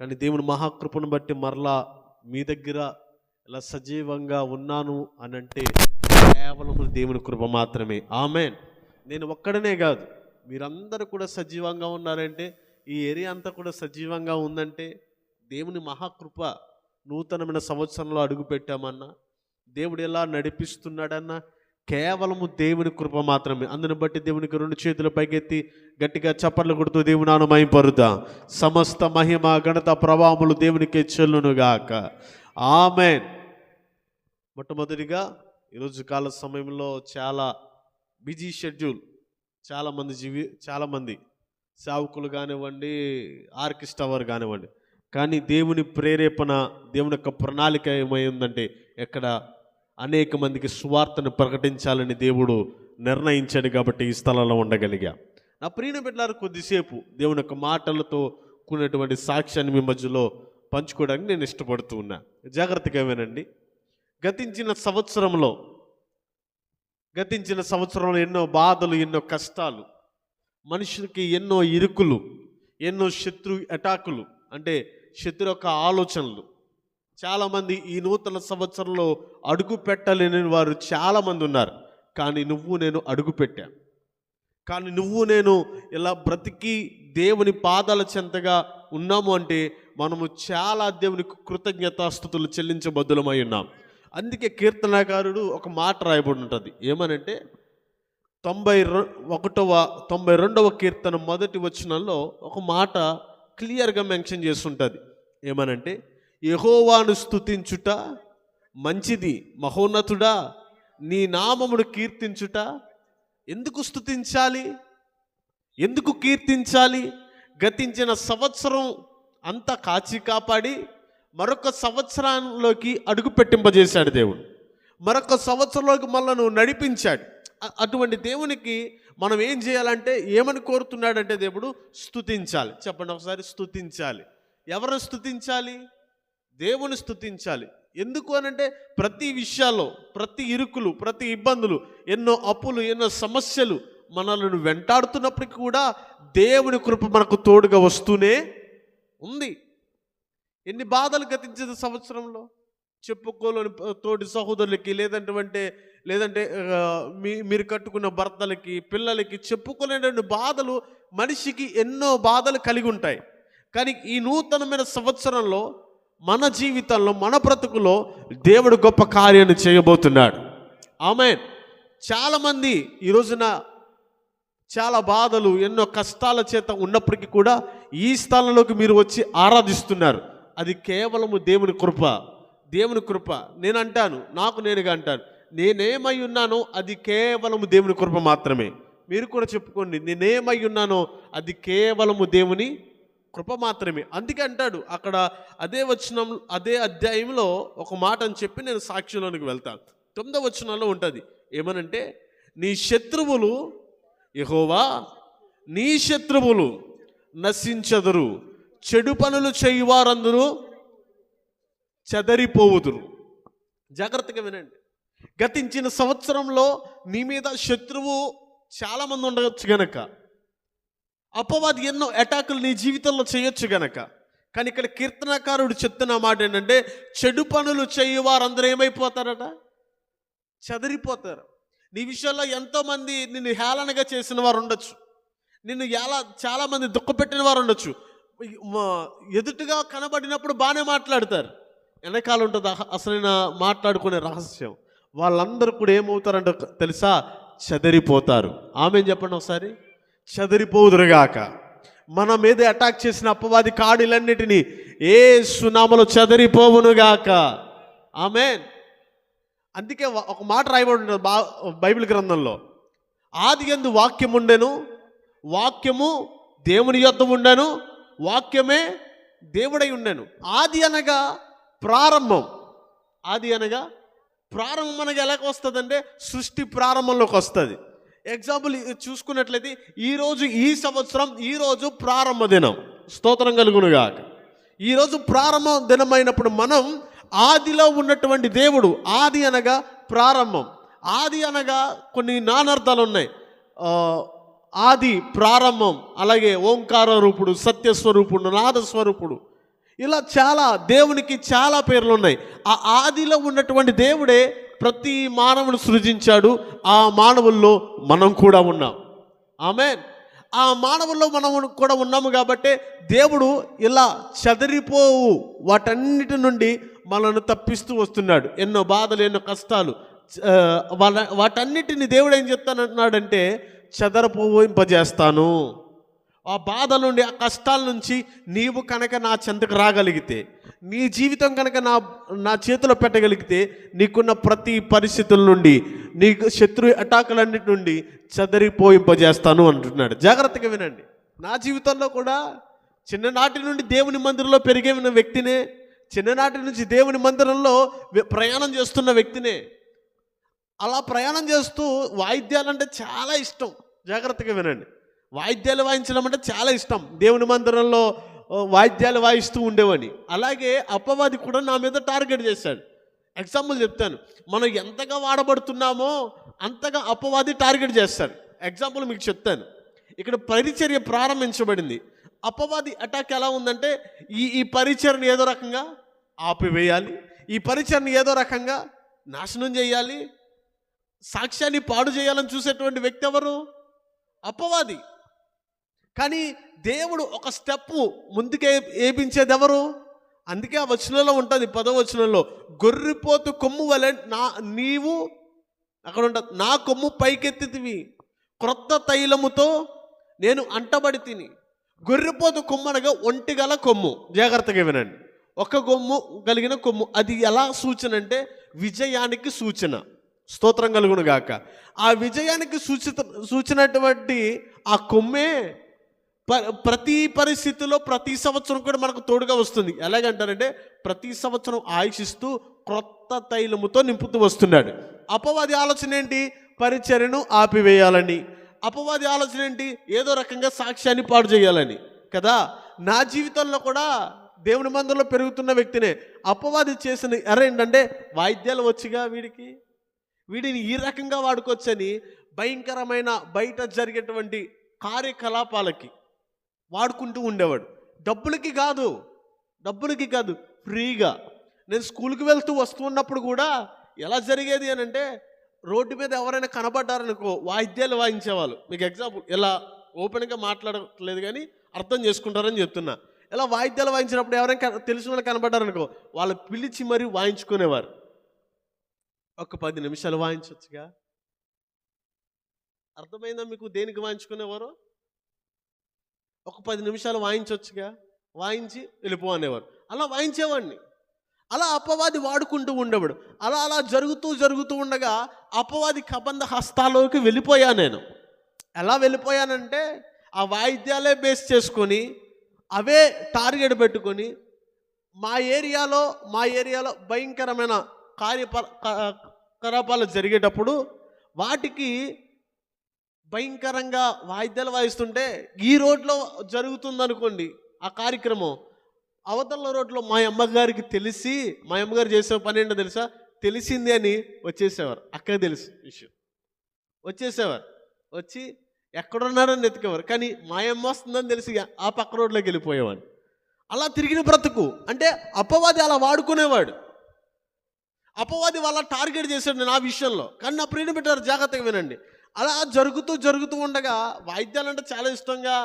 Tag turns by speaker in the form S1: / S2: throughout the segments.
S1: కానీ దేవుని మహాకృపను బట్టి మరలా మీ దగ్గర ఇలా సజీవంగా ఉన్నాను అని అంటే కేవలం దేవుని కృప మాత్రమే. ఆమేన్. నేను ఒక్కడనే కాదు, మీరందరూ కూడా సజీవంగా ఉన్నారంటే, ఈ ఏరియా అంతా కూడా సజీవంగా ఉందంటే దేవుని మహాకృప. నూతనమైన సంవత్సరంలో అడుగు పెట్టామన్నా, దేవుడు ఎలా నడిపిస్తున్నాడన్నా కేవలము దేవుని కృప మాత్రమే. అందుని బట్టి దేవునికి 2 చేతుల పైకెత్తి గట్టిగా చప్పట్లు కొడుతూ దేవుని నామమును మహిమపరుద్దాం. సమస్త మహిమ ఘనత ప్రభావములు దేవునికే చెల్లునుగాక. ఆమేన్. మొట్టమొదటిగా ఈరోజు కాల సమయంలో చాలా బిజీ షెడ్యూల్, చాలామంది సేవకులు కానివ్వండి, ఆర్కెస్ట్రా వారు కానివ్వండి, కానీ దేవుని ప్రేరేపణ, దేవుని యొక్క ప్రణాళిక ఏమైందంటే ఎక్కడ అనేక మందికి సువార్తను ప్రకటించాలని దేవుడు నిర్ణయించాడు. కాబట్టి ఈ స్థలంలో ఉండగలిగా. నా ప్రియమైన బిడ్డలారా, కొద్దిసేపు దేవుని యొక్క మాటలతో కూడినటువంటి సాక్ష్యాన్ని మీ మధ్యలో పంచుకోవడానికి నేను ఇష్టపడుతూ ఉన్నా. జాగ్రత్తగా వినండి. గతించిన సంవత్సరంలో ఎన్నో బాధలు, ఎన్నో కష్టాలు, మనుషులకి ఎన్నో ఇరుకులు, ఎన్నో శత్రు అటాకులు, అంటే శత్రు యొక్క ఆలోచనలు. చాలామంది ఈ నూతన సంవత్సరంలో అడుగు పెట్టలేని వారు చాలామంది ఉన్నారు. కానీ నువ్వు నేను అడుగు పెట్టాను. కానీ నువ్వు నేను ఇలా బ్రతికి దేవుని పాదాల చెంతగా ఉన్నాము అంటే మనము చాలా దేవునికి కృతజ్ఞతాస్తుతులు చెల్లించబద్దులమై ఉన్నాం. అందుకే కీర్తనకారుడు ఒక మాట రాయబడి ఉంటుంది. ఏమనంటే 92వ కీర్తన మొదటి వచనంలో ఒక మాట క్లియర్గా మెన్షన్ చేస్తుంటుంది. ఏమనంటే, యెహోవాను స్తుతించుట మంచిది మహోన్నతుడా, నీ నామమును కీర్తించుట. ఎందుకు స్తుతించాలి, ఎందుకు కీర్తించాలి? గతించిన సంవత్సరం అంతా కాచి కాపాడి మరొక సంవత్సరంలోకి అడుగు పెట్టింపజేశాడు దేవుడు. మరొక సంవత్సరంలోకి మనల్ని నడిపించాడు. అటువంటి దేవునికి మనం ఏం చేయాలంటే, ఏమని కోరుతున్నాడంటే దేవుడు స్తుతించాలి. చెప్పండి ఒకసారి, స్తుతించాలి. ఎవరు స్తుతించాలి? దేవుని స్తుతించాలి. ఎందుకు అనంటే, ప్రతి విషయాల్లో, ప్రతి ఇరుకులు, ప్రతి ఇబ్బందులు, ఎన్నో అప్పులు, ఎన్నో సమస్యలు మనల్ని వెంటాడుతున్నప్పటికీ కూడా దేవుని కృప మనకు తోడుగా వస్తూనే ఉంది. ఎన్ని బాధలు గతించిన సంవత్సరంలో చెప్పుకోలేని తోటి సహోదరులకి, లేదంటే మీరు కట్టుకున్న భర్తలకి, పిల్లలకి చెప్పుకోలేని బాధలు, మనిషికి ఎన్నో బాధలు కలిగి ఉంటాయి. కానీ ఈ నూతనమైన సంవత్సరంలో మన జీవితంలో, మన బ్రతుకులో దేవుడు గొప్ప కార్యాన్ని చేయబోతున్నాడు. ఆమేన్. చాలామంది ఈ రోజున చాలా బాధలు, ఎన్నో కష్టాల చేత ఉన్నప్పటికీ కూడా ఈ స్థలంలోకి మీరు వచ్చి ఆరాధిస్తున్నారు. అది కేవలము దేవుని కృప. దేవుని కృప. నేను అంటాను, నాకు నేనుగా అంటాను, నేనేమై ఉన్నానో అది కేవలము దేవుని కృప మాత్రమే. మీరు కూడా చెప్పుకోండి, నేనేమై ఉన్నానో అది కేవలము దేవుని కృప మాత్రమే. అందుకే అంటాడు అక్కడ అదే వచనం, అదే అధ్యాయంలో ఒక మాట అని చెప్పి నేను సాక్ష్యంలోనికి వెళ్తాను. 9వ వచనంలో ఉంటుంది. ఏమనంటే, నీ శత్రువులు, యెహోవా నీ శత్రువులు నశించెదరు, చెడు పనులు చేయువారందరూ చెదరిపోవుదురు. జాగ్రత్తగా వినండి. గతించిన సంవత్సరంలో నీ మీద శత్రువు చాలామంది ఉండవచ్చు గనక, అపవాది ఎన్నో అటాకులు నీ జీవితంలో చేయొచ్చు గనక, కానీ ఇక్కడ కీర్తనకారుడు చెప్తున్న మాట ఏంటంటే, చెడు పనులు చేయువారందరూ ఏమైపోతారట? చెదరిపోతారు. నీ విషయంలో ఎంతోమంది నిన్ను హేళనగా చేసిన వారు ఉండొచ్చు, నిన్ను చాలామంది దుఃఖపెట్టిన వారు ఉండొచ్చు. ఎదుటిగా కనబడినప్పుడు బాగానే మాట్లాడతారు, వెనకాల ఉంటుంది అసలైన మాట్లాడుకునే రహస్యం. వాళ్ళందరూ కూడా ఏమవుతారంట తెలుసా? చెదరిపోతారు. ఆమేన్ చెప్పండి ఒకసారి. చెదరిపోదురుగాక. మన మీద అటాక్ చేసిన అపవాది కాడిలన్నిటినీ యేసు నామములో చెదరిపోవునుగాక. ఆమేన్. అందుకే ఒక మాట రాయబడి ఉంటుంది బైబిల్ గ్రంథంలో, ఆదియందు వాక్యం ఉండెను, వాక్యము దేవుని యొద్ద ఉండెను, వాక్యమే దేవుడై ఉండెను. ఆది అనగా ప్రారంభం. ఆది అనగా ప్రారంభం మనకి ఎలాగ వస్తుందంటే, సృష్టి ప్రారంభంలోకి వస్తుంది. ఎగ్జాంపుల్ చూసుకున్నట్లయితే, ఈరోజు ఈ సంవత్సరం, ఈరోజు ప్రారంభ దినం. స్తోత్రం కలుగునుగాక. ఈరోజు ప్రారంభ దినమైనప్పుడు మనం ఆదిలో ఉన్నటువంటి దేవుడు, ఆది అనగా ప్రారంభం. ఆది అనగా కొన్ని నానార్థాలు ఉన్నాయి. ఆది, ప్రారంభం, అలాగే ఓంకార రూపుడు, సత్యస్వరూపుడు, నాదస్వరూపుడు, ఇలా చాలా దేవునికి చాలా పేర్లు ఉన్నాయి. ఆ ఆదిలో ఉన్నటువంటి దేవుడే ప్రతి మానవుని సృజించాడు. ఆ మానవుల్లో మనం కూడా ఉన్నాం. ఆమేన్. ఆ మానవుల్లో మనం కూడా ఉన్నాము కాబట్టి దేవుడు ఇలా చెదిరిపోవు వాటన్నిటి నుండి మనల్ని తప్పిస్తూ వస్తున్నాడు. ఎన్నో బాధలు, ఎన్నో కష్టాలు, వాటన్నిటిని దేవుడు ఏం చెప్తానంటున్నాడంటే చెదరపోయింపజేస్తాను. ఆ బాధ నుండి, ఆ కష్టాల నుంచి నీవు కనుక నా చెంతకు రాగలిగితే, నీ జీవితం కనుక నా చేతిలో పెట్టగలిగితే, నీకున్న ప్రతి పరిస్థితుల నుండి, నీకు శత్రు అటాకులన్నిటి నుండి చెదరిపోయింపజేస్తాను అంటున్నాడు. జాగ్రత్తగా వినండి. నా జీవితంలో కూడా చిన్ననాటి నుండి దేవుని మందిరంలో పెరిగిన వ్యక్తినే, చిన్ననాటి నుంచి దేవుని మందిరంలో ప్రయాణం చేస్తున్న వ్యక్తినే. అలా ప్రయాణం చేస్తూ వాయిద్యాలంటే చాలా ఇష్టం. జాగ్రత్తగా వినండి. వాయిద్యాలు వాయించడం అంటే చాలా ఇష్టం. దేవుని మందిరంలో వాయిద్యాలు వాయిస్తూ ఉండేవాడిని. అలాగే అపవాది కూడా నా మీద టార్గెట్ చేశాడు. ఎగ్జాంపుల్ చెప్తాను. మనం ఎంతగా వాడబడుతున్నామో అంతగా అపవాది టార్గెట్ చేస్తాడు. ఎగ్జాంపుల్ మీకు చెప్తాను. ఇక్కడ పరిచర్య ప్రారంభించబడింది. అపవాది అటాక్ ఎలా ఉందంటే, ఈ పరిచర్ని ఏదో రకంగా ఆపివేయాలి, ఈ పరిచర్ని ఏదో రకంగా నాశనం చేయాలి, సాక్ష్యాన్ని పాడు చేయాలని చూసేటువంటి వ్యక్తి ఎవరు? అపవాది. కానీ దేవుడు ఒక స్టెప్ ముందుకే ఏపించేది ఎవరు? అందుకే ఆ వచనంలో ఉంటుంది, 10వ వచనంలో, గొర్రెపోతు కొమ్ము వలె నీవు అక్కడ ఉంటుంది, నా కొమ్ము పైకెత్తితివి, క్రొత్త తైలముతో నేను అంటబడి తిని. గొర్రెపోతు కొమ్ము అనగా ఒంటిగల కొమ్ము. జాగ్రత్తగా వినండి. ఒక కొమ్ము కలిగిన కొమ్ము. అది ఎలా సూచన అంటే విజయానికి సూచన. స్తోత్రం కలుగును గాక. ఆ విజయానికి సూచనటువంటి ఆ కొమ్మే ప్రతి పరిస్థితిలో ప్రతి సంవత్సరం కూడా మనకు తోడుగా వస్తుంది. ఎలాగంటారంటే ప్రతి సంవత్సరం ఆయుషిస్తూ క్రొత్త తైలముతో నింపుతూ వస్తున్నాడు. అపవాది ఆలోచన ఏంటి? పరిచర్యను ఆపివేయాలని. అపవాది ఆలోచన ఏంటి? ఏదో రకంగా సాక్ష్యాన్ని పాడు చేయాలని కదా. నా జీవితంలో కూడా దేవుని మందిరంలో పెరుగుతున్న వ్యక్తినే అపవాది చేసిన ఏంటంటే, వాయిద్యాలు వచ్చిగా వీడిని ఈ రకంగా వాడుకోవచ్చని భయంకరమైన బయట జరిగేటువంటి కార్యకలాపాలకి వాడుకుంటూ ఉండేవాడు. డబ్బులకి కాదు, ఫ్రీగా. నేను స్కూల్కి వెళ్తూ వస్తున్నప్పుడు కూడా ఎలా జరిగేది అని అంటే, రోడ్డు మీద ఎవరైనా కనబడ్డారనుకో వాయిద్యాలు వాయించేవాళ్ళు. మీకు ఎగ్జాంపుల్, ఇలా ఓపెన్గా మాట్లాడట్లేదు కానీ అర్థం చేసుకుంటారని చెప్తున్నా. ఇలా వాయిద్యాలు వాయించినప్పుడు ఎవరైనా తెలిసిన వాళ్ళు కనబడ్డారనుకో వాళ్ళు పిలిచి మరీ వాయించుకునేవారు. ఒక 10 నిమిషాలు వాయించవచ్చుగా. అర్థమైందా మీకు దేనికి వాయించుకునేవారు? ఒక 10 నిమిషాలు వాయించవచ్చుగా, వాయించి వెళ్ళిపో అనేవారు. అలా వాయించేవాడిని. అలా అపవాది వాడుకుంటూ ఉండేవాడు. అలా జరుగుతూ ఉండగా అపవాది కబంధ హస్తాల్లోకి వెళ్ళిపోయాను నేను. ఎలా వెళ్ళిపోయానంటే, ఆ వాయిద్యాలే బేస్ చేసుకొని, అవే టార్గెట్ పెట్టుకొని మా ఏరియాలో భయంకరమైన కార్యకలాపాలు జరిగేటప్పుడు వాటికి భయంకరంగా వాయిద్యాలు వాయిస్తుంటే, ఈ రోడ్లో జరుగుతుందనుకోండి ఆ కార్యక్రమం, అవతల రోడ్లో మా అమ్మగారికి తెలిసి, మా అమ్మగారు చేసే పని ఏంటో తెలుసా, తెలిసింది అని వచ్చేసేవారు. అక్కడికి తెలుసు విషయం, వచ్చేసేవారు. వచ్చి ఎక్కడున్నారని ఎతికేవారు. కానీ మా అమ్మ వస్తుందని తెలిసి ఆ పక్క రోడ్లోకి వెళ్ళిపోయేవాడు. అలా తిరిగిన బ్రతుకు. అంటే అపవాది అలా వాడుకునేవాడు. అపవాది వాళ్ళ టార్గెట్ చేశాడు నా విషయంలో. కానీ నా ప్రియుని పెట్టారు, జాగ్రత్తగా వినండి. అలా జరుగుతూ ఉండగా వాయిద్యాలు అంటే చాలా ఇష్టంగా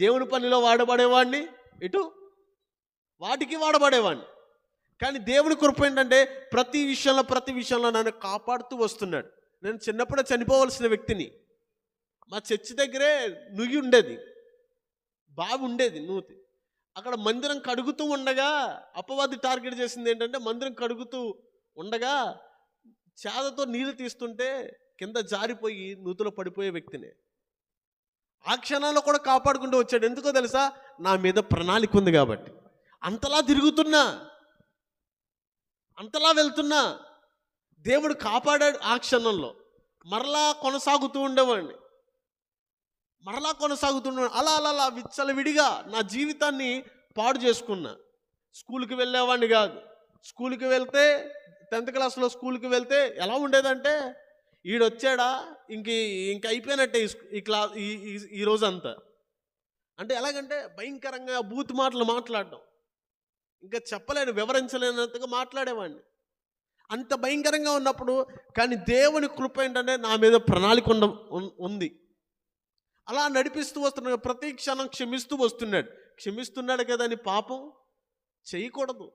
S1: దేవుని పనిలో వాడబడేవాడిని, ఇటు వాటికి వాడబడేవాడిని. కానీ దేవుని కృప ఏంటంటే ప్రతి విషయంలో నన్ను కాపాడుతూ వస్తున్నాడు. నేను చిన్నప్పుడే చనిపోవలసిన వ్యక్తిని. మా చర్చి దగ్గరే నుయ్యి ఉండేది, బావి ఉండేది, నూతి. అక్కడ మందిరం కడుగుతూ ఉండగా అపవాది టార్గెట్ చేసింది ఏంటంటే, మందిరం కడుగుతూ ఉండగా చేదతో నీళ్ళు తీస్తుంటే కింద జారిపోయి నూతిలో పడిపోయే వ్యక్తినే. ఆ క్షణాల్లో కూడా కాపాడుకుంటూ వచ్చాడు. ఎందుకో తెలుసా? నా మీద ప్రణాళిక ఉంది కాబట్టి. అంతలా తిరుగుతున్నా, అంతలా వెళ్తున్నా దేవుడు కాపాడాడు. ఆ క్షణంలో మరలా కొనసాగుతూ ఉండేవాడిని. అలా విచ్చలవిడిగా నా జీవితాన్ని పాడు చేసుకున్నా. స్కూల్కి వెళ్ళేవాడిని కాదు. స్కూల్కి వెళ్తే 10th క్లాస్లో స్కూల్కి వెళ్తే ఎలా ఉండేదంటే, ఈడొచ్చాడా ఇంక అయిపోయినట్టే ఈ రోజంతా. అంటే ఎలాగంటే భయంకరంగా బూత్ మాటలు మాట్లాడడం. ఇంకా చెప్పలేను, వివరించలేనంతగా మాట్లాడేవాడిని. అంత భయంకరంగా ఉన్నప్పుడు, కానీ దేవుని కృప ఏంటంటే నా మీద ప్రణాళిక ఉంది. అలా నడిపిస్తూ వస్తున్నాడు. ప్రతి క్షణం క్షమిస్తూ వస్తున్నాడు. క్షమిస్తున్నాడు కదా అని పాపం చేయకూడదు.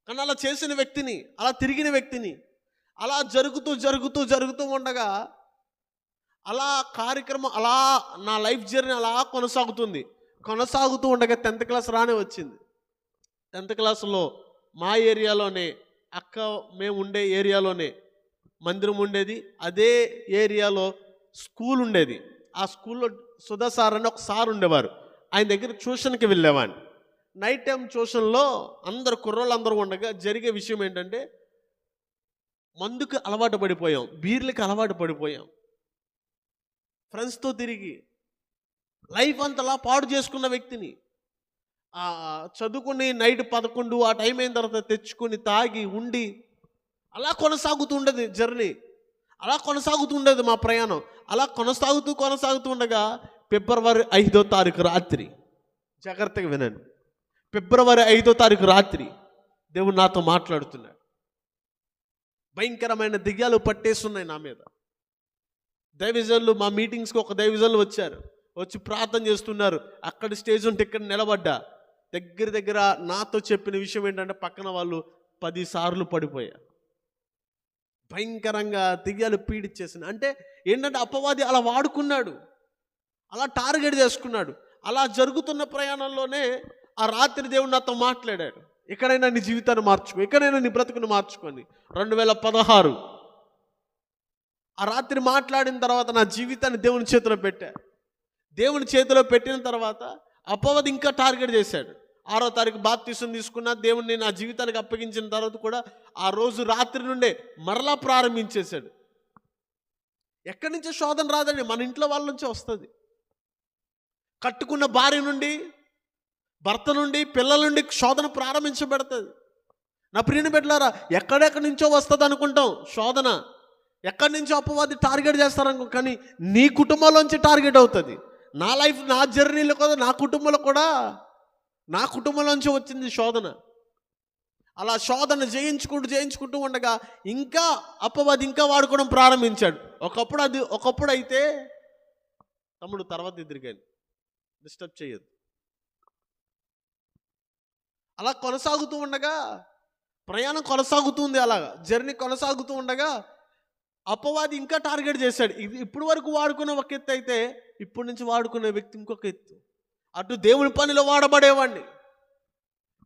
S1: కానీ అలా చేసిన వ్యక్తిని, అలా తిరిగిన వ్యక్తిని, అలా జరుగుతూ జరుగుతూ జరుగుతూ ఉండగా అలా కార్యక్రమం, అలా నా లైఫ్ జర్నీ అలా కొనసాగుతూ ఉండగా 10th క్లాస్ రానే వచ్చింది. 10th క్లాసులో మా ఏరియాలోనే, మేము ఉండే ఏరియాలోనే మందిరం ఉండేది. అదే ఏరియాలో స్కూల్ ఉండేది. ఆ స్కూల్లో సుధా సార్ అని ఒక సార్ ఉండేవారు. ఆయన దగ్గర ట్యూషన్కి వెళ్ళేవాడిని. నైట్ టైం ట్యూషన్లో కుర్రోళ్ళు అందరూ ఉండగా జరిగే విషయం ఏంటంటే, మందుకు అలవాటు పడిపోయాం, బీర్లకి అలవాటు పడిపోయాం. ఫ్రెండ్స్తో తిరిగి లైఫ్ అంతలా పాడు చేసుకున్న వ్యక్తిని, చదువుకుని నైట్ 11 ఆ టైం అయిన తర్వాత తెచ్చుకొని తాగి ఉండి అలా కొనసాగుతుండేది జర్నీ. అలా కొనసాగుతుండేది మా ప్రయాణం. అలా కొనసాగుతూ ఉండగా ఫిబ్రవరి 5వ తారీఖు రాత్రి, జాగ్రత్తగా వినండి, ఫిబ్రవరి 5వ తారీఖు రాత్రి దేవుడు నాతో మాట్లాడుతున్నాడు. భయంకరమైన దెయ్యాలు పట్టేస్తున్నాయి నా మీద. దైవజనులు, మా మీటింగ్స్కి ఒక దైవజనులు వచ్చి ప్రార్థన చేస్తున్నారు. అక్కడ స్టేజ్ ఉంటే ఇక్కడ నిలబడ్డా. దగ్గర నాతో చెప్పిన విషయం ఏంటంటే, పక్కన వాళ్ళు 10 సార్లు పడిపోయారు. భయంకరంగా దెయ్యాలు పీడిచ్చేసింది. అంటే ఏంటంటే అపవాది అలా వాడుకున్నాడు, అలా టార్గెట్ చేసుకున్నాడు. అలా జరుగుతున్న ప్రయాణంలోనే ఆ రాత్రి దేవుడు నాతో మాట్లాడాడు. ఎక్కడైనా నీ జీవితాన్ని మార్చుకో, ఎక్కడైనా నీ బ్రతుకుని మార్చుకోండి. 2016 ఆ రాత్రి మాట్లాడిన తర్వాత నా జీవితాన్ని దేవుని చేతిలో పెట్టా. దేవుని చేతిలో పెట్టిన తర్వాత అపవాది ఇంకా టార్గెట్ చేశాడు. 6వ తారీఖు బాప్తిసం తీసుకున్నా, దేవుణ్ణి నా జీవితానికి అప్పగించిన తర్వాత కూడా ఆ రోజు రాత్రి నుండే మరలా ప్రారంభించేశాడు. ఎక్కడి నుంచో శోధన రాదండి, మన ఇంట్లో వాళ్ళ నుంచే వస్తుంది. కట్టుకున్న భార్య నుండి, భర్త నుండి, పిల్లల నుండి శోధన ప్రారంభించబడుతుంది. నా ప్రియని బిడ్డలారా, ఎక్కడెక్కడి నుంచో వస్తుంది అనుకుంటాం శోధన, ఎక్కడి నుంచో అపవాది టార్గెట్ చేస్తారనుకో, కానీ నీ కుటుంబంలోంచి టార్గెట్ అవుతుంది. నా లైఫ్, నా జర్నీలో కూడా, నా కుటుంబంలోంచి వచ్చింది శోధన. అలా శోధన జయించుకుంటూ ఉండగా ఇంకా అపవాది ఇంకా వాడుకోవడం ప్రారంభించాడు. ఒకప్పుడు అయితే తమ్ముడు తర్వాత ఎదురుగాని డిస్టర్బ్ చేయొద్దు. అలా కొనసాగుతూ ఉండగా, ప్రయాణం కొనసాగుతుంది, అలాగా జర్నీ కొనసాగుతూ ఉండగా అపవాది ఇంకా టార్గెట్ చేశాడు. ఇప్పుడు వరకు వాడుకున్న ఒక ఎత్తు అయితే, ఇప్పటి నుంచి వాడుకునే వ్యక్తి ఇంకొక ఎత్తు. అటు దేవుని పనిలో వాడబడేవాడిని,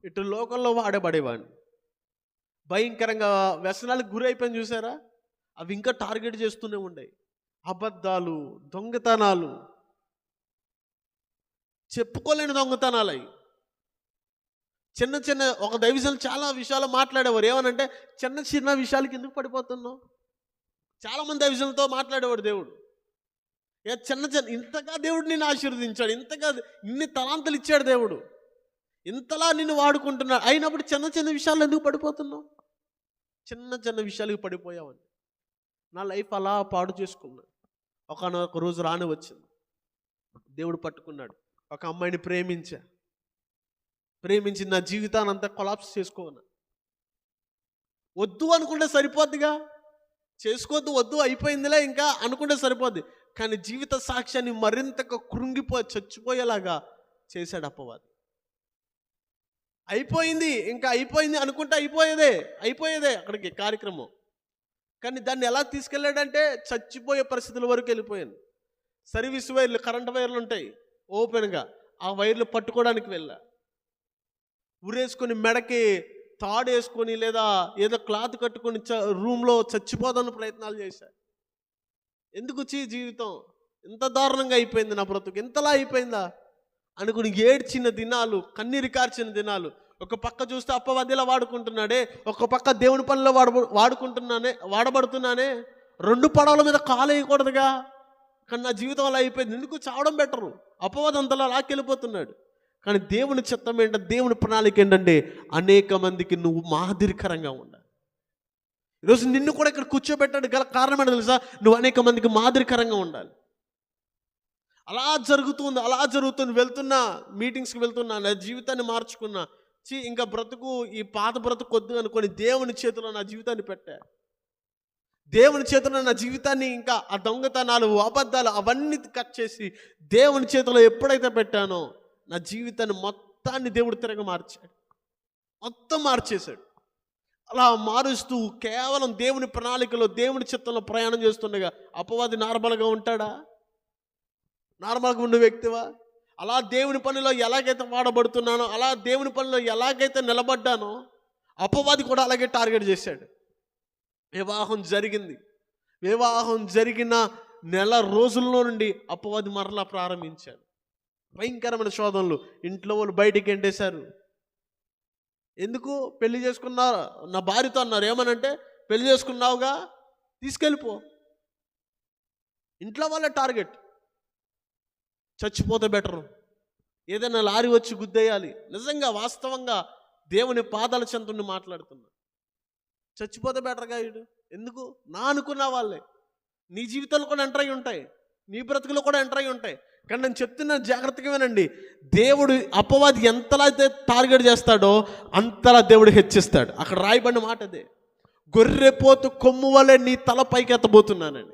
S1: ఇటు లోకంలో వాడబడేవాడిని. భయంకరంగా వ్యసనాలకు గురైపోయింది చూసారా, అవి ఇంకా టార్గెట్ చేస్తూనే ఉన్నాయి. అబద్ధాలు, దొంగతనాలు, చెప్పుకోలేని దొంగతనాలు అవి. చిన్న ఒక దైవజనులు చాలా విషయాలు మాట్లాడేవారు. ఏమనంటే, చిన్న విషయాలకి ఎందుకు పడిపోతున్నావు? చాలామంది దైవజనులతో మాట్లాడేవాడు దేవుడు. ఇంతగా దేవుడు నిన్ను ఆశీర్వదించాడు, ఇంతగా ఇన్ని తలాంతలు ఇచ్చాడు దేవుడు, ఇంతలా నిన్ను వాడుకుంటున్నాడు, అయినప్పుడు చిన్న విషయాలు ఎందుకు పడిపోతున్నావు? చిన్న విషయాలకి పడిపోయావని నా లైఫ్ అలా పాడు చేసుకున్నా. ఒక రోజు రాని వచ్చింది, దేవుడు పట్టుకున్నాడు. ఒక అమ్మాయిని ప్రేమించి నా జీవితాన్ని అంతా కొలాప్స్ చేసుకోను. వద్దు అనుకుంటే సరిపోద్దిగా, చేసుకోవద్దు, వద్దు అయిపోయిందిలే ఇంకా అనుకుంటే సరిపోద్ది. కానీ జీవిత సాక్ష్యాన్ని మరింతగా చచ్చిపోయేలాగా చేశాడు అపవాది. అయిపోయింది అనుకుంటే అయిపోయేదే అక్కడికి కార్యక్రమం. కానీ దాన్ని ఎలా తీసుకెళ్ళాడంటే, చచ్చిపోయే పరిస్థితుల వరకు వెళ్ళిపోయాను. సర్వీస్ వైర్లు, కరెంట్ వైర్లు ఉంటాయి ఓపెన్గా, ఆ వైర్లు పట్టుకోవడానికి వెళ్ళా. ఉరేసుకొని మెడకి తాడు వేసుకొని లేదా ఏదో క్లాత్ కట్టుకొని రూమ్లో చచ్చిపోదాని ప్రయత్నాలు చేశా. ఎందుకు జీవితం ఇంత దారుణంగా అయిపోయింది, నా బ్రతుకు ఇంతలా అయిపోయిందా అనుకుని ఏడ్చిన దినాలు, కన్నీరు కార్చిన దినాలు. ఒక పక్క చూస్తే అపవాదిలా వాడుకుంటున్నాడే, ఒక పక్క దేవుని పనిలో వాడబడుతున్నానే. 2 పడవల మీద కాలు వేయకూడదుగా, కానీ నా జీవితం అలా అయిపోయింది. ఎందుకు చావడం బెటరు, అపవాది అంతలా లాక్కెళ్ళిపోతున్నాడు. కానీ దేవుని చిత్తం ఏంటంటే, దేవుని ప్రణాళిక ఏంటంటే, అనేక మందికి నువ్వు మాదిరికరంగా ఉండాలి. ఈరోజు నిన్ను కూడా ఇక్కడ కూర్చోబెట్టాడు గల కారణం ఏంటో తెలుసా? నువ్వు అనేక మందికి మాదిరికరంగా ఉండాలి. అలా జరుగుతుంది. వెళ్తున్నా, మీటింగ్స్కి వెళ్తున్నా, నా జీవితాన్ని మార్చుకున్నా, ఇంకా బ్రతుకు ఈ పాత బ్రతుకు వద్దు అనుకొని దేవుని చేతిలో నా జీవితాన్ని పెట్టా. దేవుని చేతిలో నా జీవితాన్ని, ఇంకా ఆ దొంగతనాలు, అబద్ధాలు అవన్నీ కట్ చేసి దేవుని చేతిలో ఎప్పుడైతే పెట్టానో నా జీవితాన్ని మొత్తాన్ని దేవుడు తిరగ మార్చాడు, మొత్తం మార్చేశాడు. అలా మారుస్తూ కేవలం దేవుని ప్రణాళికలో, దేవుని చిత్తంలో ప్రయాణం చేస్తుండగా అపవాది నార్మల్గా ఉంటాడా? నార్మల్గా ఉండే వ్యక్తివా? అలా దేవుని పనిలో ఎలాగైతే వాడబడుతున్నానో, అలా దేవుని పనిలో ఎలాగైతే నిలబడ్డానో అపవాది కూడా అలాగే టార్గెట్ చేశాడు. వివాహం జరిగింది. వివాహం జరిగిన నెల రోజుల్లో నుండి అపవాది మరలా ప్రారంభించాడు. భయంకరమైన శోధనలు. ఇంట్లో వాళ్ళు బయటికి ఎంటేశారు. ఎందుకు? పెళ్లి చేసుకున్నా నా భార్యతో అన్నారు. ఏమనంటే, పెళ్లి చేసుకున్నావుగా, తీసుకెళ్ళిపో. ఇంట్లో వాళ్ళ టార్గెట్. చచ్చిపోతే బెటరు, ఏదైనా లారీ వచ్చి గుద్దేయాలి. నిజంగా వాస్తవంగా దేవుని పాదాల చెంతని మాట్లాడుతున్నా. చచ్చిపోతే బెటర్గా ఇడు. ఎందుకు? నా అనుకున్న వాళ్ళే నీ జీవితంలో కూడా ఎంటర్ అయి ఉంటాయి, నీ బ్రతుకులో కూడా ఎంటర్ అయి ఉంటాయి. కానీ నేను చెప్తున్నా, జాగ్రత్తగా వినండి. దేవుడు అపవాది ఎంతలా అయితే టార్గెట్ చేస్తాడో అంతలా దేవుడు హెచ్చిస్తాడు. అక్కడ రాయబడిన మాట అదే, గొర్రెపోతు కొమ్ము వలె నీ తల పైకి ఎత్తబోతున్నానని.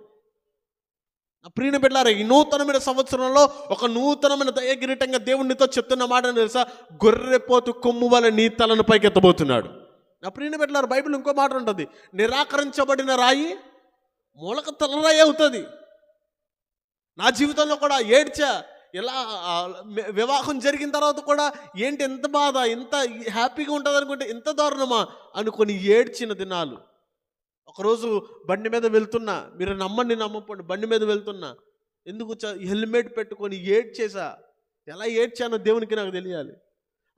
S1: నా ప్రియ బిడ్డలారా, ఈ నూతనమైన సంవత్సరంలో ఒక నూతనమైన దయగిరీటంగా దేవునితో చెప్తున్న మాట తెలుసా? గొర్రెపోతు కొమ్ము వలె నీ తలను పైకి ఎత్తబోతున్నాడు. నా ప్రియ బిడ్డలారా, బైబిల్ ఇంకో మాట ఉంటుంది, నిరాకరించబడిన రాయి మూలక తలరాయి అవుతుంది. నా జీవితంలో కూడా ఏడ్చా. ఇలా వివాహం జరిగిన తర్వాత కూడా ఏంటి ఎంత బాధ, ఇంత హ్యాపీగా ఉంటుంది అనుకుంటే ఇంత దారుణమా అనుకొని ఏడ్చిన దినాలు. ఒకరోజు బండి మీద వెళ్తున్నా, మీరు నమ్మండి నమ్మకపోండి, బండి మీద వెళ్తున్నా, ఎందుకు హెల్మెట్ పెట్టుకొని ఏడ్చేసా. ఎలా ఏడ్చానో దేవునికి నాకు తెలియాలి.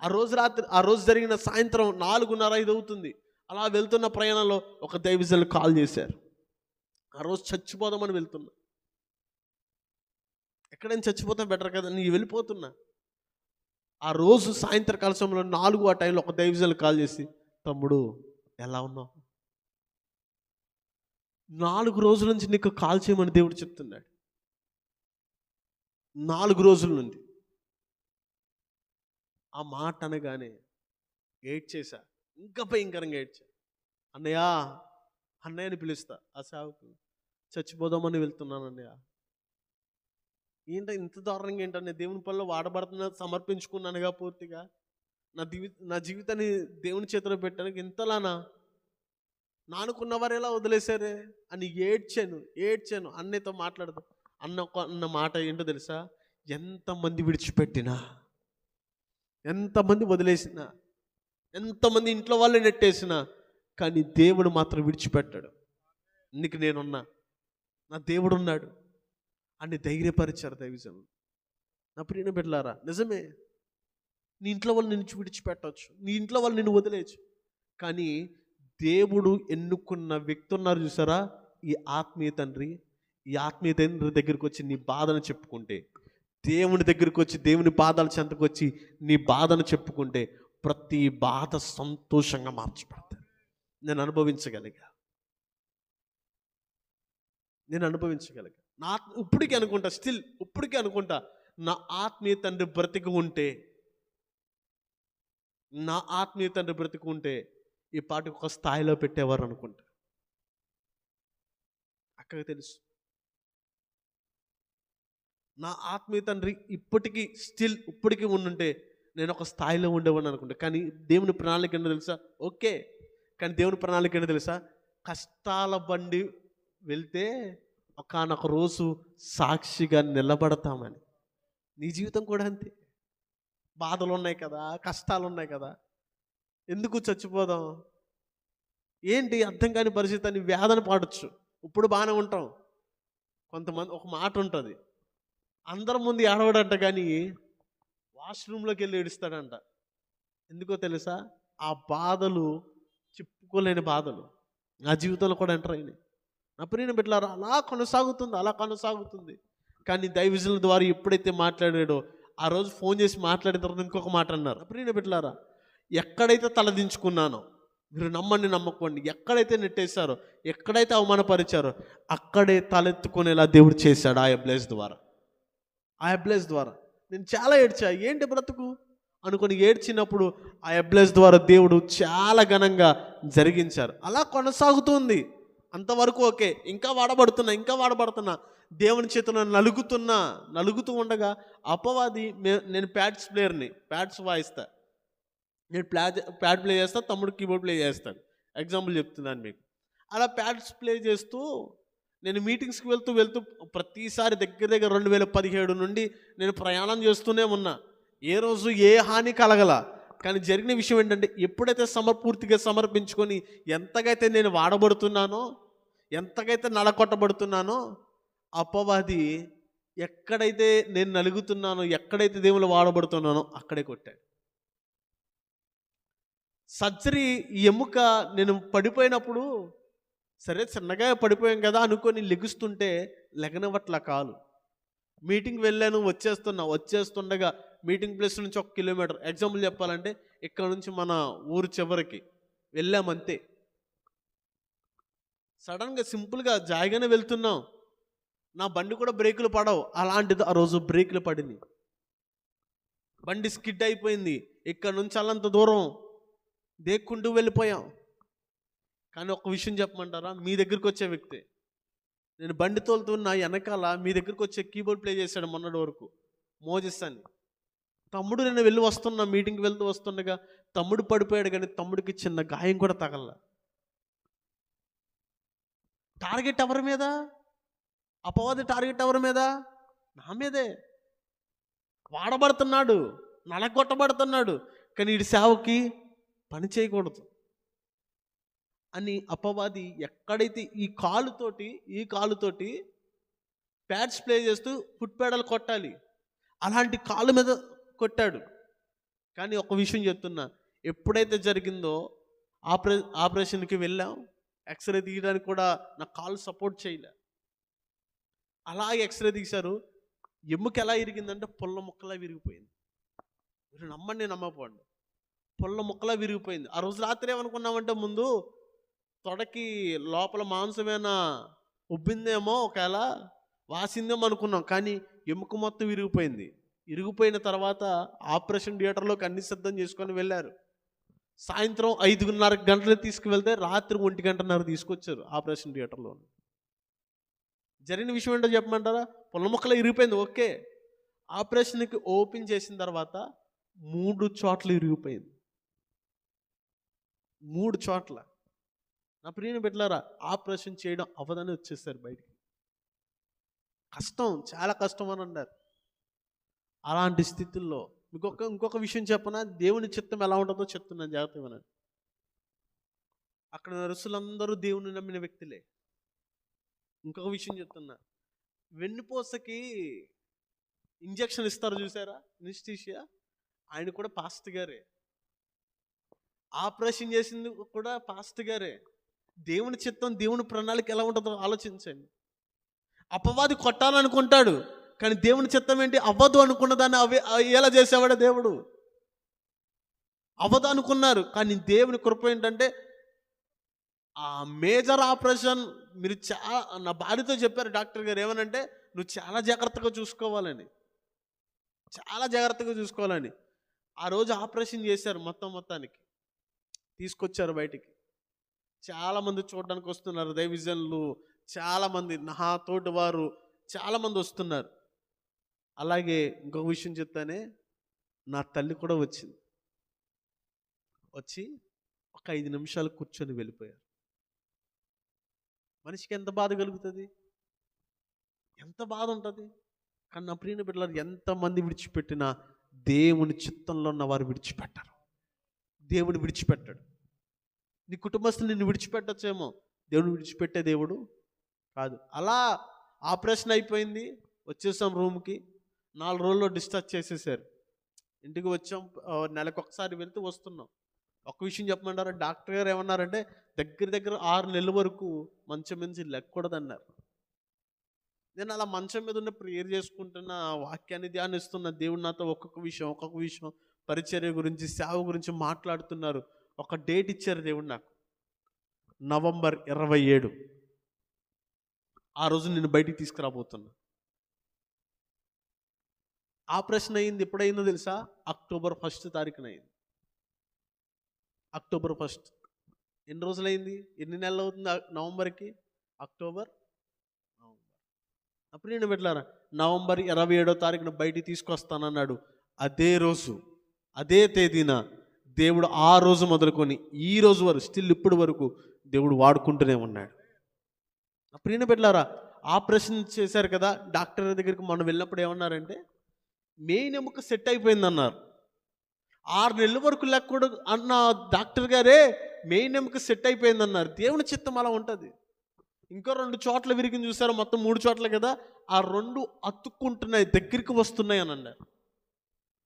S1: ఆ రోజు జరిగిన సాయంత్రం 4:30-5 అవుతుంది. అలా వెళ్తున్న ప్రయాణంలో ఒక దైవజనులు కాల్ చేశారు. ఆ రోజు చచ్చిపోదామని వెళ్తున్నా. ఎక్కడైనా చచ్చిపోతాం బెటర్ కదా, నీ వెళ్ళిపోతున్నా. ఆ రోజు సాయంత్రకాల సమయంలో 4 ఆ టైంలో ఒక దైవజనులు కాల్ చేసి, తమ్ముడు ఎలా ఉన్నావు? 4 రోజుల నుంచి నీకు కాల్ చేయమని దేవుడు చెప్తున్నాడు. 4 రోజుల నుండి. ఆ మాట అనగానే ఏడ్చేసా, ఇంకా భయంకరంగా ఏడ్చా. అన్నయ్యని పిలుస్తా. ఆ సేవకు, చచ్చిపోదామని వెళ్తున్నాను అన్నయ్య. ఇంత దారుణంగా ఏంటనే దేవుని పనిలో వాడబడుతున్నా, సమర్పించుకున్నానుగా పూర్తిగా. నా జీవితాన్ని దేవుని చేతిలో పెట్టడానికి ఇంతలానా? నానుకున్న వారు ఎలా వదిలేశారే అని ఏడ్చాను. అన్నయ్యతో మాట్లాడదు. అన్న మాట ఏంటో తెలుసా? ఎంతమంది విడిచిపెట్టినా, ఎంతమంది వదిలేసినా, ఎంతమంది ఇంట్లో వాళ్ళే నెట్టేసినా, కానీ దేవుడు మాత్రం విడిచిపెట్టాడు. నీకు నేనున్నా, నా దేవుడు ఉన్నాడు అని ధైర్యపరిచారు దైవజనులు. నా ప్రియ బిడ్డలారా, నిజమే, నీ ఇంట్లో వాళ్ళు నిన్ను విడిచిపెట్టవచ్చు, నీ ఇంట్లో వాళ్ళు నిన్ను వదిలేయచ్చు. కానీ దేవుడు ఎన్నుకున్న వ్యక్తి ఉన్నారు చూసారా, ఈ ఆత్మీయ తండ్రి. ఈ ఆత్మీయ తండ్రి దగ్గరికి వచ్చి నీ బాధను చెప్పుకుంటే, దేవుని దగ్గరికి వచ్చి దేవుని పాదాల చెంతకు వచ్చి నీ బాధను చెప్పుకుంటే ప్రతి బాధ సంతోషంగా మార్చబడతాయి. నేను అనుభవించగలిగా. నా ఇప్పటికీ అనుకుంటా నా ఆత్మీయ తండ్రి బ్రతికి ఉంటే ఈ పాటికి ఒక స్థాయిలో పెట్టేవారు అనుకుంటా. అక్కడికి తెలుసు నా ఆత్మీయ తండ్రి ఇప్పటికీ ఉండుంటే నేను ఒక స్థాయిలో ఉండేవాడిని అనుకుంటా. కానీ దేవుని ప్రణాళిక ఏంటో తెలుసా? ఓకే, కానీ దేవుని ప్రణాళిక ఏంటో తెలుసా? కష్టాల బండి వెళ్తే ఒకానొక రోజు సాక్షిగా నిలబడతామని. నీ జీవితం కూడా అంతే. బాధలు ఉన్నాయి కదా, కష్టాలు ఉన్నాయి కదా, ఎందుకు చచ్చిపోదాం? ఏంటి అర్థం కాని పరిస్థితి అని వేదన పాడొచ్చు. ఇప్పుడు బాగానే ఉంటాం. కొంతమంది ఒక మాట ఉంటుంది, అందరి ముందు ఏడవడంట, కానీ వాష్రూమ్లోకి వెళ్ళి ఏడుస్తాడంట. ఎందుకో తెలుసా? ఆ బాధలు చెప్పుకోలేని బాధలు నా జీవితంలో కూడా ఎంటర్ అయినాయి. నా ప్రియ బిడ్డలారా, అలా కొనసాగుతుంది. కానీ దైవజనుల ద్వారా ఎప్పుడైతే మాట్లాడాడో, ఆ రోజు ఫోన్ చేసి మాట్లాడిన తర్వాత ఇంకొక మాట అన్నారు. ప్రియ బిడ్డలారా, ఎక్కడైతే తలదించుకున్నానో, మీరు నమ్మండి నమ్మకండి, ఎక్కడైతే నెట్టేశారో, ఎక్కడైతే అవమానపరిచారో అక్కడే తలెత్తుకునేలా దేవుడు చేశాడు. ఆ బ్లెస్ ద్వారా నేను చాలా ఏడ్చా. ఏంటి బ్రతుకు? అనుకొని ఏడ్చినప్పుడు ఆ ఎబ్లెస్ ద్వారా దేవుడు చాలా ఘనంగా జరిగించారు. అలా కొనసాగుతుంది. అంతవరకు ఓకే. ఇంకా వాడబడుతున్నా దేవుని చేతుల్లో నలుగుతూ ఉండగా అపవాది నేను ప్యాడ్స్ వాయిస్తా, నేను ప్యాడ్ ప్లే చేస్తా, తమ్ముడు కీబోర్డ్ ప్లే చేస్తాడు. ఎగ్జాంపుల్ చెప్తున్నాను మీకు. అలా ప్యాడ్స్ ప్లే చేస్తూ నేను మీటింగ్స్కి వెళ్తూ ప్రతిసారి దగ్గర 2017 నుండి నేను ప్రయాణం చేస్తూనే ఉన్నా. ఏ రోజు ఏ హాని కలగల. కానీ జరిగిన విషయం ఏంటంటే, ఎప్పుడైతే పూర్తిగా సమర్పించుకొని ఎంతగైతే నేను వాడబడుతున్నానో, ఎంతగైతే నలకొట్టబడుతున్నానో, అపవాది ఎక్కడైతే నేను నలుగుతున్నానో, ఎక్కడైతే దేవుళ్ళు వాడబడుతున్నానో అక్కడే కొట్టాడు. సర్జరీ ఎముక నేను పడిపోయినప్పుడు, సరే చిన్నగా పడిపోయాం కదా అనుకొని లెగుస్తుంటే లెగనవట్ల కాలు. మీటింగ్ వెళ్ళాను, వచ్చేస్తుండగా మీటింగ్ ప్లేస్ నుంచి 1 కిలోమీటర్, ఎగ్జాంపుల్ చెప్పాలంటే ఇక్కడ నుంచి మన ఊరు చివరికి వెళ్ళామంతే. సడన్గా సింపుల్గా జాయిగానే వెళ్తున్నాం. నా బండి కూడా బ్రేకులు పడవు. అలాంటిది ఆ రోజు బ్రేకులు పడింది. బండి స్కిడ్ అయిపోయింది. ఇక్కడ నుంచి అల్లంత దూరం దేక్కుంటూ వెళ్ళిపోయాం. కానీ ఒక విషయం చెప్పమంటారా, మీ దగ్గరికి వచ్చే వ్యక్తి, నేను బండి తోలుతున్న వెనకాల మీ దగ్గరికి వచ్చే కీబోర్డ్ ప్లే చేశాడు మొన్నటి వరకు, మోజెస్ అని. తమ్ముడు నేను మీటింగ్కి వెళ్తూ వస్తుండగా తమ్ముడు పడిపోయాడు, కానీ తమ్ముడికి చిన్న గాయం కూడా తగల. టార్గెట్ ఎవరి మీద? అపవాది టార్గెట్ ఎవరి మీద? నా మీదే. వాడబడుతున్నాడు, నలగొట్టబడుతున్నాడు, కానీ వీడి సేవకి పని చేయకూడదు అని అపవాది ఎక్కడైతే ఈ కాలుతోటి ప్యాడ్స్ ప్లే చేస్తూ ఫుట్ పేడలు కొట్టాలి, అలాంటి కాలు మీద కొట్టాడు. కానీ ఒక విషయం చెప్తున్నా, ఎప్పుడైతే జరిగిందో ఆపరేషన్కి వెళ్ళాం, ఎక్స్రే తీయడానికి కూడా నా కాలు సపోర్ట్ చేయలే. అలాగే ఎక్స్రే తీశారు. ఎముక ఎలా ఇరిగిందంటే పుల్ల ముక్కలా విరిగిపోయింది. మీరు నమ్మండి నమ్మకపోండి, పుల్ల ముక్కలా విరిగిపోయింది. ఆ రోజు రాత్రి ఏమనుకున్నామంటే, ముందు తొడకి లోపల మాంసమేనా ఉబ్బిందేమో, ఒకవేళ వాసిందేమో అనుకున్నాం. కానీ ఎముక మొత్తం విరిగిపోయిన తర్వాత ఆపరేషన్ థియేటర్లోకి అన్ని సిద్ధం చేసుకొని వెళ్ళారు. సాయంత్రం 5:30 గంటలు తీసుకువెళ్తే రాత్రి 1 గంటన్నర తీసుకొచ్చారు ఆపరేషన్ థియేటర్లో. జరిగిన విషయం ఏంటో చెప్పమంటారా? పుల్ల ముక్కలు ఇరిగిపోయింది, ఓకే. ఆపరేషన్కి ఓపెన్ చేసిన తర్వాత 3 చోట్ల ఇరిగిపోయింది. 3 చోట్ల. నా ప్రియమైన బిడ్డలారా, ఆపరేషన్ చేయడం అవ్వదని వచ్చేసారు బయటికి. కష్టం, చాలా కష్టం అని అన్నారు. అలాంటి స్థితుల్లో మీకు ఇంకొక విషయం చెప్పనా, దేవుని చిత్తం ఎలా ఉంటుందో చెప్తున్నాను, జాగ్రత్తగా వినండి. అక్కడ నర్సులందరూ దేవుని నమ్మిన వ్యక్తులే. ఇంకొక విషయం చెప్తున్నా, వెన్నుపూసకి ఇంజక్షన్ ఇస్తారు చూసారా, ఎనస్థీషియా, ఆయన కూడా పాస్టర్ గారే. ఆపరేషన్ చేసింది కూడా పాస్టర్ గారే. దేవుని చిత్తం, దేవుని ప్రణాళిక ఎలా ఉంటుందో ఆలోచించండి. అపవాది కొట్టాలనుకుంటాడు, కానీ దేవుని చిత్తం ఏంటి? అవ్వదు అనుకున్న దాన్ని ఎలా చేసేవాడే దేవుడు. అవ్వదు అనుకున్నారు, కానీ దేవుని కృప ఏంటంటే ఆ మేజర్ ఆపరేషన్ మీరు నా భార్యతో చెప్పారు డాక్టర్ గారు ఏమనంటే, నువ్వు చాలా జాగ్రత్తగా చూసుకోవాలని. ఆ రోజు ఆపరేషన్ చేశారు. మొత్తానికి తీసుకొచ్చారు బయటికి. చాలామంది చూడడానికి వస్తున్నారు, దైవజనులు చాలామంది, నా తోటి వారు చాలామంది వస్తున్నారు. అలాగే ఇంకొక విషయం చెప్తానే, నా తల్లి కూడా వచ్చి ఒక 5 నిమిషాలు కూర్చొని వెళ్ళిపోయారు. మనిషికి ఎంత బాధ కలుగుతుంది, ఎంత బాధ ఉంటుంది. కానీ నా ప్రియ బిడ్డలారు, ఎంతమంది విడిచిపెట్టినా దేవుని చిత్తంలో ఉన్న వారు విడిచిపెట్టరు. దేవుడు విడిచిపెట్టాడు. నీ కుటుంబస్తులు నిన్ను విడిచిపెట్టచ్చేమో, దేవుడు విడిచిపెట్టే దేవుడు కాదు. అలా ఆపరేషన్ అయిపోయింది, వచ్చేసాం రూమ్కి. 4 రోజుల్లో డిశ్చార్జ్ చేసేసారు. ఇంటికి వచ్చాం, నెలకు ఒకసారి వెళ్తూ వస్తున్నాం. ఒక విషయం చెప్పమంటారా, డాక్టర్ గారు ఏమన్నారంటే, దగ్గర 6 నెలల వరకు మంచం మీద లెక్కకూడదన్నారు. నేను అలా మంచం మీద ఉన్న ప్రేయర్ చేసుకుంటున్న, వాక్యాన్ని ధ్యానిస్తున్న, దేవుడు నాతో ఒక్కొక్క విషయం పరిచర్య గురించి, సేవ గురించి మాట్లాడుతున్నారు. ఒక డేట్ ఇచ్చారు దేవుడు నాకు, నవంబర్ 27. ఆ రోజు నేను బయటికి తీసుకురాబోతున్నా. ఆపరేషన్ అయింది ఎప్పుడైందో తెలుసా? అక్టోబర్ 1 తారీఖున అయింది. అక్టోబర్ 1. ఎన్ని రోజులైంది? ఎన్ని నెలలు అవుతుంది నవంబర్కి? October, November. అప్పుడు నేను పెట్టారా, నవంబర్ 27వ తారీఖున బయటికి తీసుకొస్తానన్నాడు. అదే రోజు, అదే తేదీన దేవుడు ఆ రోజు మొదలుకొని ఈ రోజు వరకు స్టిల్ ఇప్పటి వరకు దేవుడు వాడుకుంటూనే ఉన్నాడు. అప్పుడు నేను పెట్టారా, ఆపరేషన్ చేశారు కదా, డాక్టర్ దగ్గరికి మనం వెళ్ళినప్పుడు ఏమన్నారంటే మెయిన్ ఎముక సెట్ అయిపోయిందన్నారు. 6 నెలల వరకు లెక్కడు అన్న డాక్టర్ గారే మెయిన్ ఎముక సెట్ అయిపోయిందన్నారు. దేవుని చిత్తం అలా ఉంటుంది. ఇంకో 2 చోట్ల విరిగిన చూసారు, మొత్తం 3 చోట్ల కదా, ఆ 2 అతుక్కుంటున్నాయి, దగ్గరికి వస్తున్నాయి అని అన్నారు.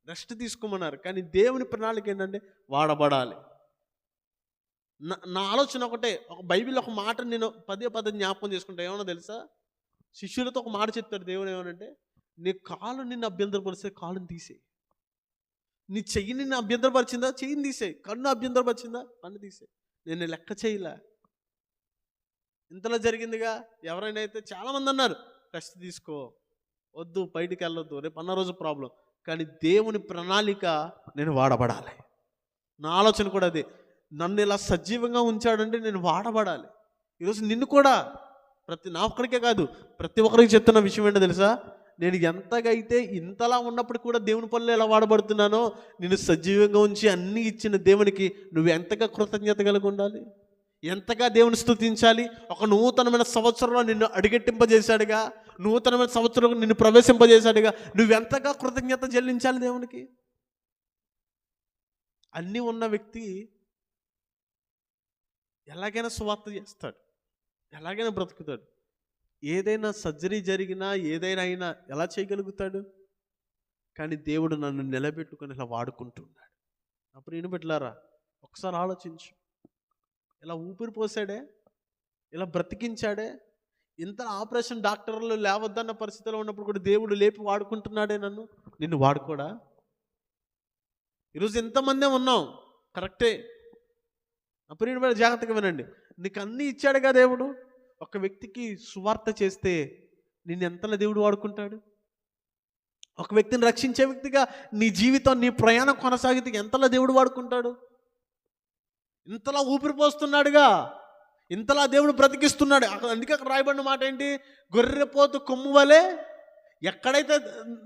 S1: రెస్ట్ తీసుకోమన్నారు. కానీ దేవుని ప్రణాళిక ఏంటంటే వాడబడాలి. నా ఆలోచన ఒకటే, ఒక బైబిల్ ఒక మాట నేను పదే జ్ఞాపకం చేసుకుంటా. ఏమన్నా తెలుసా? శిష్యులతో ఒక మాట చెప్తాడు దేవుడు, ఏమనంటే నీ కాలు నిన్ను అభ్యంతరపరిస్తే కాలుని తీసేయి, నీ చెయ్యి నిన్ను అభ్యంతరపరిచిందా చెయ్యిని తీసేయి, కన్ను అభ్యంతరపరిచిందా కన్ను తీసేయి. నేను లెక్క చేయలే, ఇంతలో జరిగిందిగా. ఎవరైనా అయితే చాలామంది అన్నారు రెస్ట్ తీసుకో, వద్దు, బయటికి వెళ్ళొద్దు, రేపు అన్న రోజు ప్రాబ్లం. కానీ దేవుని ప్రణాళిక నేను వాడబడాలి. నా ఆలోచన కూడా అదే. నన్ను ఇలా సజీవంగా ఉంచాడంటే నేను వాడబడాలి. ఈరోజు నిన్ను కూడా నా ఒక్కడికే కాదు, ప్రతి ఒక్కరికి చెప్తున్న విషయం ఏంటో తెలుసా? నేను ఎంతగా అయితే ఇంతలా ఉన్నప్పుడు కూడా దేవుని పనులు ఎలా వాడబడుతున్నానో, నేను సజీవంగా ఉంచి అన్నీ ఇచ్చిన దేవునికి నువ్వు ఎంతగా కృతజ్ఞత కలిగి ఉండాలి, ఎంతగా దేవుని స్తుతించాలి. ఒక నూతనమైన సంవత్సరంలో నిన్ను అడిగెట్టింపజేశాడుగా, నూతనమైన సంవత్సరంలో నిన్ను ప్రవేశింపజేశాడుగా, నువ్వెంతగా కృతజ్ఞత చెల్లించాలి దేవునికి. అన్నీ ఉన్న వ్యక్తి ఎలాగైనా సువార్త చేస్తాడు, ఎలాగైనా బ్రతుకుతాడు. ఏదైనా సర్జరీ జరిగినా ఏదైనా అయినా ఎలా చేయగలుగుతాడు? కానీ దేవుడు నన్ను నిలబెట్టుకొని ఇలా వాడుకుంటున్నాడు. అప్పుడు నేను పెట్టారా, ఒకసారి ఆలోచించు. ఇలా ఊపిరి పోసాడే, ఇలా బ్రతికించాడే, ఇంత ఆపరేషన్ డాక్టర్లు లేవద్దన్న పరిస్థితిలో ఉన్నప్పుడు కూడా దేవుడు లేపి వాడుకుంటున్నాడే నన్ను. నిన్ను వాడుకోడా? ఈరోజు ఎంతమందే ఉన్నాం, కరెక్టే. అప్పుడు నేను జాగ్రత్తగా వినండి. నీకు అన్నీ ఇచ్చాడుగా దేవుడు. ఒక వ్యక్తికి సువార్త చేస్తే నిన్ను ఎంతలా దేవుడు వాడుకుంటాడు? ఒక వ్యక్తిని రక్షించే వ్యక్తిగా నీ జీవితం, నీ ప్రయాణం కొనసాగితే ఎంతలా దేవుడు వాడుకుంటాడు? ఇంతలా ఊపిరి పోస్తున్నాడుగా, ఇంతలా దేవుడు బ్రతికిస్తున్నాడు. అందుకే అక్కడ రాయబడిన మాట ఏంటి? గొర్రెపోతు కొమ్ము వలె ఎక్కడైతే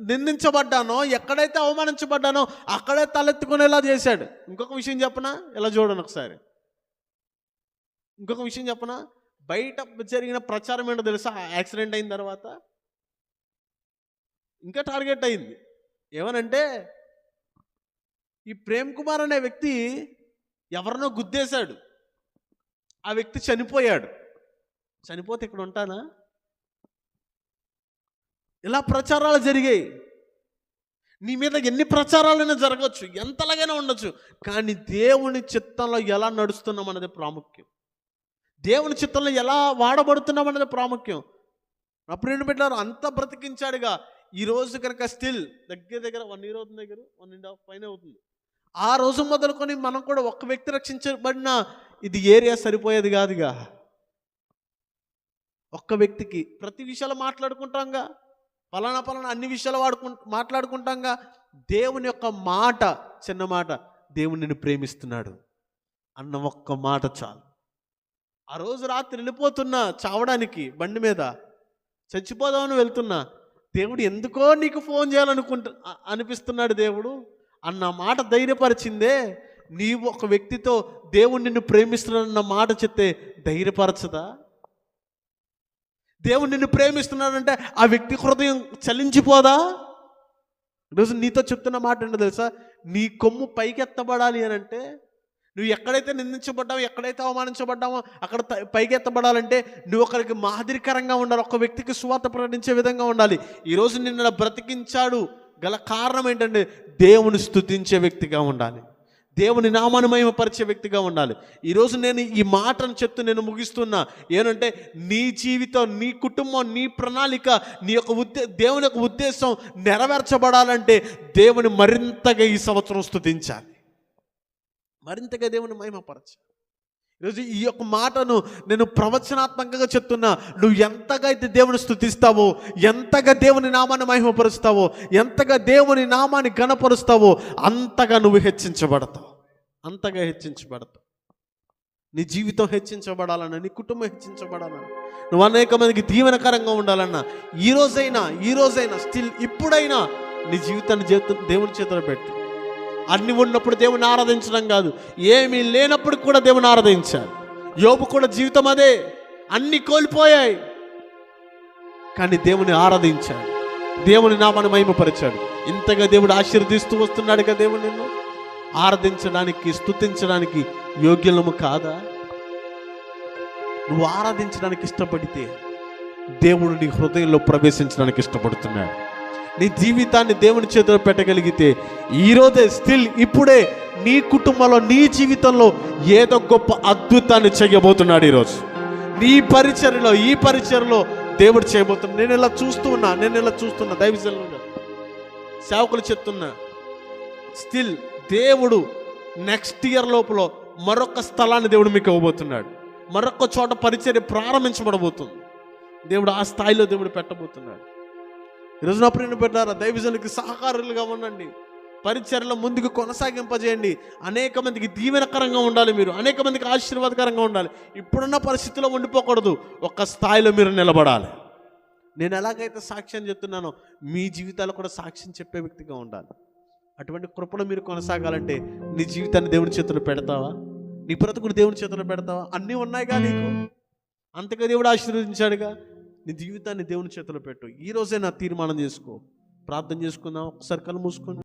S1: నిందించబడ్డానో, ఎక్కడైతే అవమానించబడ్డానో అక్కడే తలెత్తుకునేలా చేశాడు. ఇంకొక విషయం చెప్పనా? ఇలా చూడండి ఒకసారి. ఇంకొక విషయం చెప్పనా? బయట జరిగిన ప్రచారం ఏంటో తెలుసా? యాక్సిడెంట్ అయిన తర్వాత ఇంకా టార్గెట్ అయింది. ఏమనంటే ఈ ప్రేమ్ కుమార్ అనే వ్యక్తి ఎవరినో గుద్దేశాడు, ఆ వ్యక్తి చనిపోయాడు. చనిపోతే ఇక్కడ ఉంటానా? ఇలా ప్రచారాలు జరిగాయి. నీ మీద ఎన్ని ప్రచారాలైనా జరగవచ్చు, ఎంతలాగైనా ఉండొచ్చు, కానీ దేవుని చిత్తంలో ఎలా నడుస్తున్నాం అన్నది ప్రాముఖ్యం. దేవుని చిత్తంలో ఎలా వాడబడుతున్నాం అన్నది ప్రాముఖ్యం. అప్పుడు ఏంటి పెట్టారు? అంత బ్రతికించాడుగా. ఈరోజు కనుక స్టిల్ దగ్గర 1 year అవుతుంది, 1.5 పైన అవుతుంది. ఆ రోజు మొదలుకొని మనం కూడా ఒక్క వ్యక్తి రక్షించబడిన ఇది ఏరియా సరిపోయేది కాదుగా. ఒక్క వ్యక్తికి ప్రతి విషయాలు మాట్లాడుకుంటాంగా, పలానా అన్ని విషయాలు మాట్లాడుకుంటాంగా. దేవుని యొక్క మాట, చిన్న మాట, దేవుని నిన్ను ప్రేమిస్తున్నాడు అన్న ఒక్క మాట చాలు. ఆ రోజు రాత్రి వెళ్ళిపోతున్నా చావడానికి, బండి మీద చచ్చిపోదామని వెళ్తున్నా, దేవుడు ఎందుకో నీకు ఫోన్ అనిపిస్తున్నాడు దేవుడు అన్న మాట ధైర్యపరిచిందే. నీవు ఒక వ్యక్తితో దేవుడు నిన్ను ప్రేమిస్తున్నాడన్న మాట చెప్తే ధైర్యపరచదా? దేవుడు నిన్ను ప్రేమిస్తున్నాడంటే ఆ వ్యక్తి హృదయం చలించిపోదా? ఈరోజు నీతో చెప్తున్న మాట ఏంటో తెలుసా? నీ కొమ్ము పైకెత్తబడాలి అని అంటే, నువ్వు ఎక్కడైతే నిందించబడ్డావో, ఎక్కడైతే అవమానించబడ్డావో అక్కడ పైకెత్తబడాలంటే నువ్వు ఒకరికి మాదిరికరంగా ఉండాలి, ఒక వ్యక్తికి సువార్త ప్రకటించే విధంగా ఉండాలి. ఈరోజు నిన్ను బ్రతికించాడు గల కారణం ఏంటంటే దేవుని స్తుతించే వ్యక్తిగా ఉండాలి, దేవుని నామాన్ని మహిమపరిచే వ్యక్తిగా ఉండాలి. ఈరోజు నేను ఈ మాటను చెప్తూ నేను ముగిస్తున్నా. ఏంటంటే నీ జీవితం, నీ కుటుంబం, నీ ప్రణాళిక, నీ యొక్క దేవుని యొక్క ఉద్దేశం నెరవేర్చబడాలంటే దేవుని మరింతగా ఈ సంవత్సరం స్తుతించాలి, మరింతగా దేవుని మహిమపరచాలి. ఈరోజు ఈ యొక్క మాటను నేను ప్రవచనాత్మకంగా చెప్తున్నా. నువ్వు ఎంతగా అయితే దేవుని స్తుతిస్తావో, ఎంతగా దేవుని నామాన్ని మహిమపరుస్తావో, ఎంతగా దేవుని నామాన్ని ఘనపరుస్తావో అంతగా నువ్వు హెచ్చించబడతావు, అంతగా హెచ్చించబడతావు. నీ జీవితం హెచ్చించబడాలన్నా, నీ కుటుంబం హెచ్చించబడాలన్నా, నువ్వు అనేక మందికి దీవెనకరంగా ఉండాలన్నా, ఈ రోజైనా స్టిల్ ఇప్పుడైనా నీ జీవితాన్ని దేవుని చేతిలో పెట్టు. అన్ని ఉన్నప్పుడు దేవుని ఆరాధించడం కాదు, ఏమీ లేనప్పుడు కూడా దేవుని ఆరాధించాలి. యోబు కూడా జీవితం అదే, అన్ని కోల్పోయాయి కానీ దేవుని ఆరాధించాడు, దేవుని నామాన్ని మహిమపరిచాడు. ఇంతగా దేవుడు ఆశీర్వదిస్తూ వస్తున్నాడు కదా. దేవుడు నిన్ను ఆరాధించడానికి, స్తుతించడానికి యోగ్యులము కాదా? నువ్వు ఆరాధించడానికి ఇష్టపడితే దేవుడు నీ హృదయంలో ప్రవేశించడానికి ఇష్టపడుతున్నాడు. నీ జీవితాన్ని దేవుని చేతిలో పెట్టగలిగితే ఈరోజే స్టిల్ ఇప్పుడే నీ కుటుంబంలో, నీ జీవితంలో ఏదో గొప్ప అద్భుతాన్ని చేయబోతున్నాడు. ఈరోజు నీ పరిచర్యలో, ఈ పరిచర్యలో దేవుడు చేయబోతున్నాడు. నేను ఇలా చూస్తున్నా దైవజనులుగా సేవకులు చెప్తున్నా. స్టిల్ దేవుడు నెక్స్ట్ ఇయర్ లోపల మరొక స్థలాన్ని దేవుడు మీకు ఇవ్వబోతున్నాడు. మరొక చోట పరిచర్య ప్రారంభించబడబోతుంది. దేవుడు ఆ స్థాయిలో దేవుడు పెట్టబోతున్నాడు. ఈరోజు నా ప్రియమైన బిడ్డలారా, దైవజనులకి సహకారులుగా ఉండండి, పరిచర్యలో ముందుకు కొనసాగింపజేయండి. అనేక మందికి దీవెనకరంగా ఉండాలి, మీరు అనేక మందికి ఆశీర్వాదకరంగా ఉండాలి. ఇప్పుడున్న పరిస్థితిలో ఉండిపోకూడదు, ఒక స్థాయిలో మీరు నిలబడాలి. నేను ఎలాగైతే సాక్ష్యం చెప్తున్నానో మీ జీవితాలు కూడా సాక్ష్యం చెప్పే వ్యక్తిగా ఉండాలి. అటువంటి కృపను మీరు కొనసాగాలంటే నీ జీవితాన్ని దేవుని చేతుల్లో పెడతావా? నీ బ్రతుకుని దేవుని చేతుల్లో పెడతావా? అన్నీ ఉన్నాయిగా నీకు, అంతగా దేవుడు ఆశీర్వదించాడుగా. నీ జీవితాన్ని దేవుని చేతిలో పెట్టు. ఈరోజే నా తీర్మానం చేసుకో. ప్రార్థన చేసుకుందాం. ఒకసారి కళ్ళు మూసుకోండి.